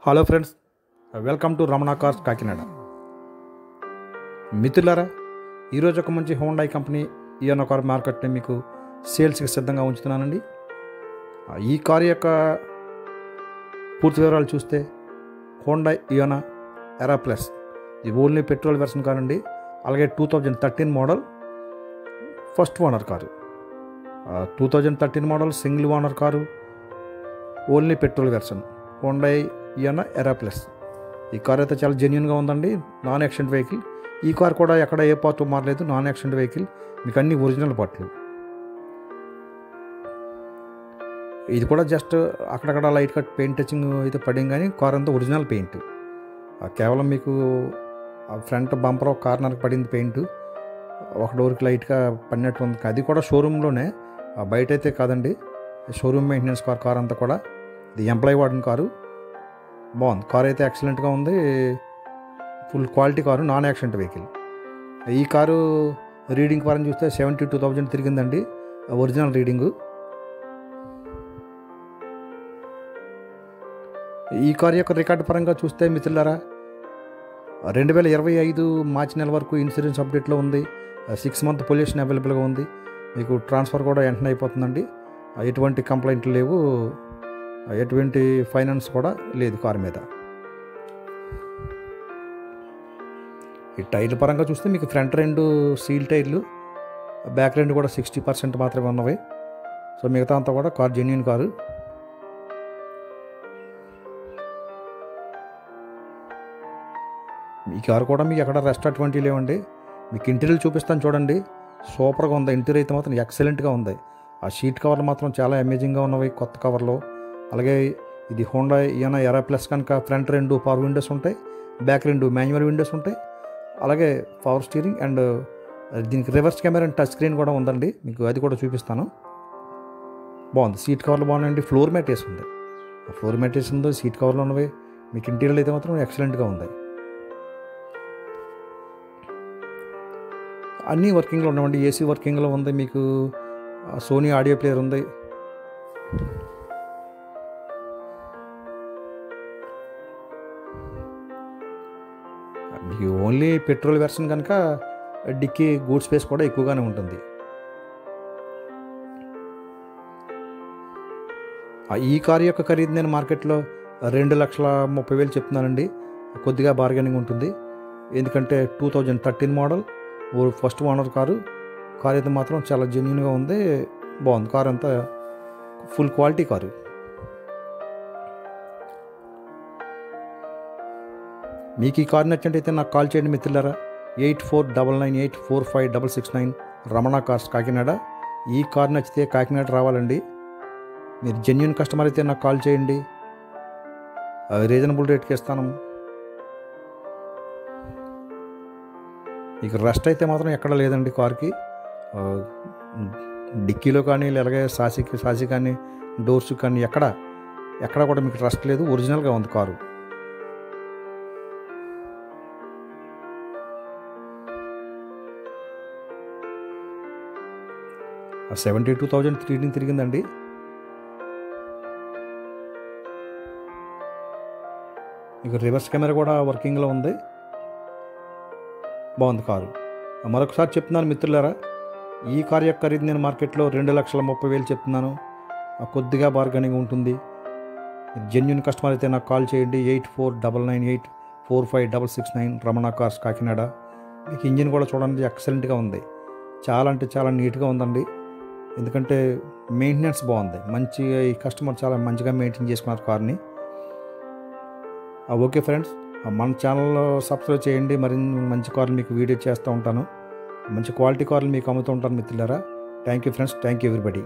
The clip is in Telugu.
Hello friends, welcome to Ramana cars Kakinada. మిత్రులారా, ఈరోజు ఒక మంచి హోండా కంపెనీ ఇయోనా కార్ మార్కెట్ని మీకు సేల్స్కి సిద్ధంగా ఉంచుతున్నానండి. ఈ కార్ యొక్క పూర్తి వివరాలు చూస్తే హోండా ఇయోనా ఎరా ప్లస్, ఇది ఓన్లీ పెట్రోల్ వెర్షన్ కార్ అండి. అలాగే 2013 model first owner car, 2013 model single owner car, only petrol version Honda Eon era plus. ఈ కార్ అయితే చాలా జెన్యున్గా ఉందండి. Non accident vehicle. ఈ కార్ కూడా ఎక్కడ ఏ పార్ట్ మారలేదు, నాన్ యాక్సిడెంట్ వెహికల్. మీకు అన్ని ఒరిజినల్ పార్ట్లు. ఇది కూడా జస్ట్ అక్కడక్కడ లైట్ కట్ పెయింట్ టచింగ్ అయితే పడింది, కానీ కార్ అంతా ఒరిజినల్ పెయింట్. కేవలం మీకు ఫ్రంట్ బంపర్ కార్నర్కి పడింది పెయింట్, ఒక డోర్కి లైట్గా పడినట్టు ఉంది. అది కూడా షోరూంలోనే, బయట అయితే కాదండి. షోరూమ్ మెయింటెనెన్స్ కార్ అంతా కూడా. ఇది ఎంప్లాయీ వాడిన కారు. బాగుంది కార్ అయితే, ఎక్సలెంట్గా ఉంది. Full quality car, non accident vehicle. ఈ కారు రీడింగ్ పరంగా చూస్తే 72,000 తిరిగిందండి, ఒరిజినల్ రీడింగు. ఈ కారు యొక్క రికార్డు పరంగా చూస్తే మిత్రులారా, 2025 మార్చి నెల వరకు ఇన్సూరెన్స్ అప్డేట్లో ఉంది. 6 మంత్ పొల్యూషన్ అవైలబుల్గా ఉంది. మీకు ట్రాన్స్ఫర్ కూడా వెంటనే అయిపోతుందండి. ఎటువంటి కంప్లైంట్లు లేవు, ఎటువంటి ఫైనాన్స్ కూడా లేదు కారు మీద. ఈ టైర్ల పరంగా చూస్తే మీకు ఫ్రంట్ 2 సీల్ టైర్లు, బ్యాక్ 2 కూడా 60% మాత్రమే ఉన్నవి. సో మిగతా అంతా కూడా కార్ జెన్యూన్ కారు. ఈ కారు కూడా మీకు ఎక్కడ రెస్ట్ అటువంటి లేవండి. మీకు ఇంటీరియర్ చూపిస్తాను చూడండి, సూపర్గా ఉంది. ఇంటీరియర్ అయితే మాత్రం ఎక్సలెంట్గా ఉంది. ఆ షీట్ కవర్లు మాత్రం చాలా అమేజింగ్గా ఉన్నవి, కొత్త కవర్లో. అలాగే ఇది హోండా ఇయోనా ఎరా ప్లస్ కనుక ఫ్రంట్ 2 పవర్ విండోస్ ఉంటాయి, బ్యాక్ 2 మాన్యువల్ విండోస్ ఉంటాయి. అలాగే పవర్ స్టీరింగ్ అండ్ దీనికి reverse camera and touch screen కూడా ఉందండి. మీకు అది కూడా చూపిస్తాను. బాగుంది, సీట్ కవర్లు బాగున్నాయండి. ఫ్లోర్ మ్యాట్ వేసి ఉంది, ఫ్లోర్ మ్యాట్ వేసి ఉంది, సీట్ కవర్లు ఉన్నవి. మీకు ఇంటీరియర్ అయితే మాత్రం ఎక్సలెంట్గా ఉంది. అన్నీ వర్కింగ్లో ఉన్నాయండి. ఏసీ వర్కింగ్లో ఉంది. మీకు సోనీ ఆడియో ప్లేయర్ ఉంది. మీకు ఓన్లీ పెట్రోల్ వెర్షన్ కనుక డిక్కీ గూడ్ స్పేస్ కూడా ఎక్కువగానే ఉంటుంది. ఈ కారు యొక్క ఖరీదు నేను మార్కెట్లో 2,30,000 చెప్తున్నానండి. కొద్దిగా బార్గెనింగ్ ఉంటుంది, ఎందుకంటే 2013 model first owner car. Car అయితే మాత్రం చాలా జెన్యూన్గా ఉంది, బాగుంది. కారు అంతా ఫుల్ క్వాలిటీ కారు. మీకు ఈ కారు నచ్చినట్టయితే నాకు కాల్ చేయండి మిత్రులారా. 8499845669 రమణ కార్స్ కాకినాడ. ఈ కారు నచ్చితే కాకినాడ రావాలండి. మీరు జెన్యూన్ కస్టమర్ అయితే నాకు కాల్ చేయండి, రీజనబుల్ రేట్కి ఇస్తాను. ఇక రెస్ట్ అయితే మాత్రం ఎక్కడ లేదండి కార్కి. డిక్కీలో కానీ, అలాగే సాసి కానీ, డోర్స్ కానీ ఎక్కడ కూడా మీకు రెస్ట్ లేదు. ఒరిజినల్గా ఉంది కారు. ఆ 72,000 రీడింగ్ తిరిగిందండి. ఇక రివర్స్ కెమెరా కూడా వర్కింగ్లో ఉంది. బాగుంది కారు. మరొకసారి చెప్తున్నాను మిత్రులారా, ఈ కారు యొక్క ఖరీదు నేను మార్కెట్లో 2,30,000 చెప్తున్నాను. కొద్దిగా బార్గెనింగ్ ఉంటుంది. జెన్యూన్ కస్టమర్ అయితే నాకు కాల్ చేయండి. 8499845669 రమణ కార్స్ కాకినాడ. మీకు ఇంజిన్ కూడా చూడండి, ఎక్సలెంట్గా ఉంది. చాలా అంటే చాలా నీట్గా ఉందండి. ఎందుకంటే మెయింటెనెన్స్ బాగుంది. మంచిగా ఈ కస్టమర్ చాలా మంచిగా మెయింటైన్ చేసుకున్నారు కార్ని. ఓకే ఫ్రెండ్స్, మన ఛానల్లో సబ్స్క్రైబ్ చేయండి. మరిన్ని మంచి కార్లు మీకు వీడియో చేస్తూ ఉంటాను. మంచి క్వాలిటీ కార్లు మీకు అమ్ముతూ ఉంటాను మిత్రులారా. Thank you friends, thank you everybody.